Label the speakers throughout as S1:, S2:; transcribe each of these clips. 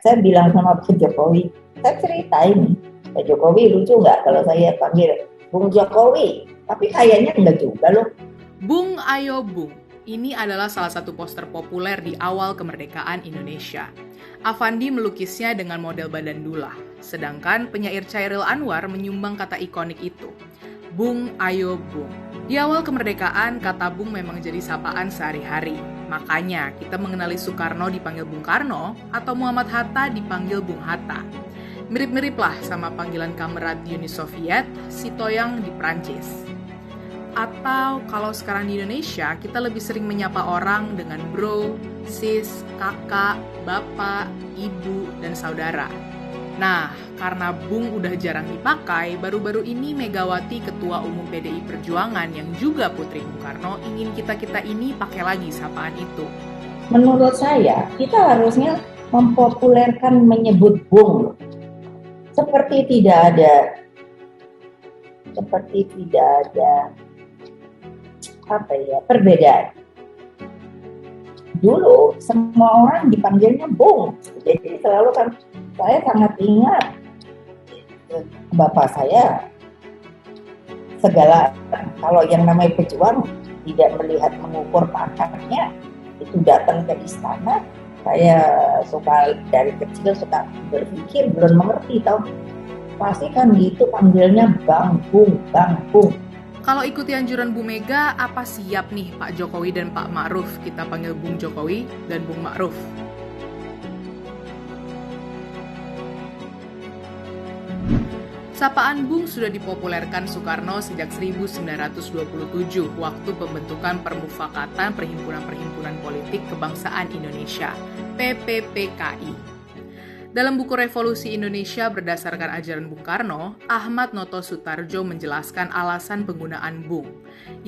S1: Saya bilang sama Pak Jokowi, saya ceritain, Pak Jokowi lucu nggak kalau saya panggil Bung Jokowi? Tapi kayaknya enggak juga loh.
S2: Bung Ayo Bung, ini adalah salah satu poster populer di awal kemerdekaan Indonesia. Avandi melukisnya dengan model badan dula, sedangkan penyair Chairil Anwar menyumbang kata ikonik itu, Bung Ayo Bung. Di awal kemerdekaan, kata Bung memang jadi sapaan sehari-hari. Makanya kita mengenali Soekarno dipanggil Bung Karno atau Muhammad Hatta dipanggil Bung Hatta. Mirip-mirip lah sama panggilan kamerat di Uni Soviet, Sitoyang di Prancis. Atau kalau sekarang di Indonesia, kita lebih sering menyapa orang dengan bro, sis, kakak, bapak, ibu, dan saudara. Nah, karena Bung udah jarang dipakai, baru-baru ini Megawati Ketua Umum PDI Perjuangan yang juga putri Bung Karno ingin kita-kita ini pakai lagi sapaan itu.
S1: Menurut saya, kita harusnya mempopulerkan menyebut Bung. Seperti tidak ada perbedaan. Dulu semua orang dipanggilnya Bung, jadi selalu kan saya sangat ingat bapak saya segala kalau yang namanya pejuang tidak melihat mengukur pangkatnya, itu datang ke istana. Saya suka dari kecil suka berpikir, belum mengerti tau, pasti kan gitu panggilnya Bang Bung.
S2: Kalau ikuti anjuran Bu Mega, apa siap nih Pak Jokowi dan Pak Ma'ruf kita panggil Bung Jokowi dan Bung Ma'ruf? Sapaan Bung sudah dipopulerkan Soekarno sejak 1927, waktu pembentukan Permufakatan Perhimpunan-Perhimpunan Politik Kebangsaan Indonesia, PPPKI. Dalam buku Revolusi Indonesia berdasarkan ajaran Bung Karno, Ahmad Noto Sutarjo menjelaskan alasan penggunaan Bung,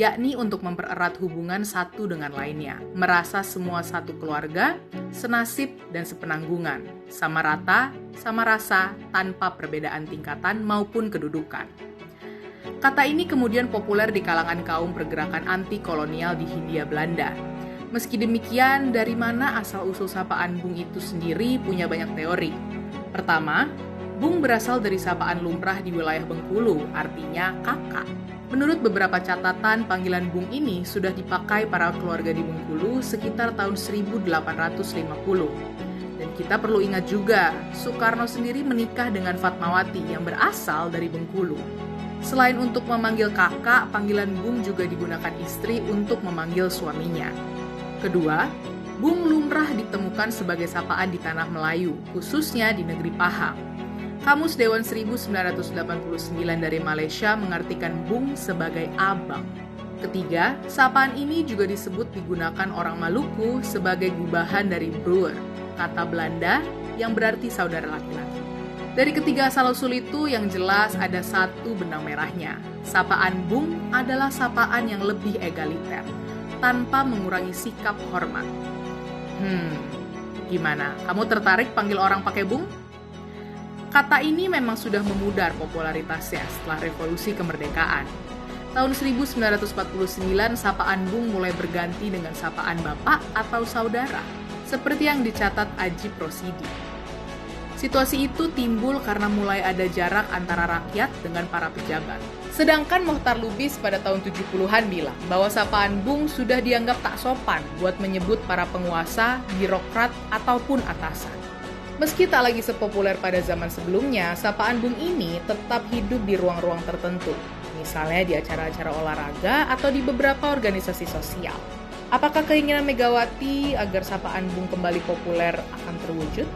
S2: yakni untuk mempererat hubungan satu dengan lainnya, merasa semua satu keluarga, senasib dan sepenanggungan, sama rata, sama rasa, tanpa perbedaan tingkatan maupun kedudukan. Kata ini kemudian populer di kalangan kaum pergerakan anti-kolonial di Hindia Belanda. Meski demikian, dari mana asal-usul sapaan Bung itu sendiri punya banyak teori. Pertama, Bung berasal dari sapaan lumrah di wilayah Bengkulu, artinya kakak. Menurut beberapa catatan, panggilan Bung ini sudah dipakai para keluarga di Bengkulu sekitar tahun 1850. Dan kita perlu ingat juga, Soekarno sendiri menikah dengan Fatmawati yang berasal dari Bengkulu. Selain untuk memanggil kakak, panggilan Bung juga digunakan istri untuk memanggil suaminya. Kedua, Bung lumrah ditemukan sebagai sapaan di tanah Melayu, khususnya di negeri Pahang. Kamus Dewan 1989 dari Malaysia mengartikan Bung sebagai abang. Ketiga, sapaan ini juga disebut digunakan orang Maluku sebagai gubahan dari broer, kata Belanda yang berarti saudara laki-laki. Dari ketiga asal-usul itu yang jelas ada satu benang merahnya. Sapaan Bung adalah sapaan yang lebih egaliter, tanpa mengurangi sikap hormat. Gimana? Kamu tertarik panggil orang pakai Bung? Kata ini memang sudah memudar popularitasnya setelah revolusi kemerdekaan. Tahun 1949, sapaan Bung mulai berganti dengan sapaan bapak atau saudara, seperti yang dicatat Ajip Rosidi. Situasi itu timbul karena mulai ada jarak antara rakyat dengan para pejabat. Sedangkan Mohtar Lubis pada tahun 70-an bilang bahwa sapaan Bung sudah dianggap tak sopan buat menyebut para penguasa, birokrat, ataupun atasan. Meski tak lagi sepopuler pada zaman sebelumnya, sapaan Bung ini tetap hidup di ruang-ruang tertentu, misalnya di acara-acara olahraga atau di beberapa organisasi sosial. Apakah keinginan Megawati agar sapaan Bung kembali populer akan terwujud?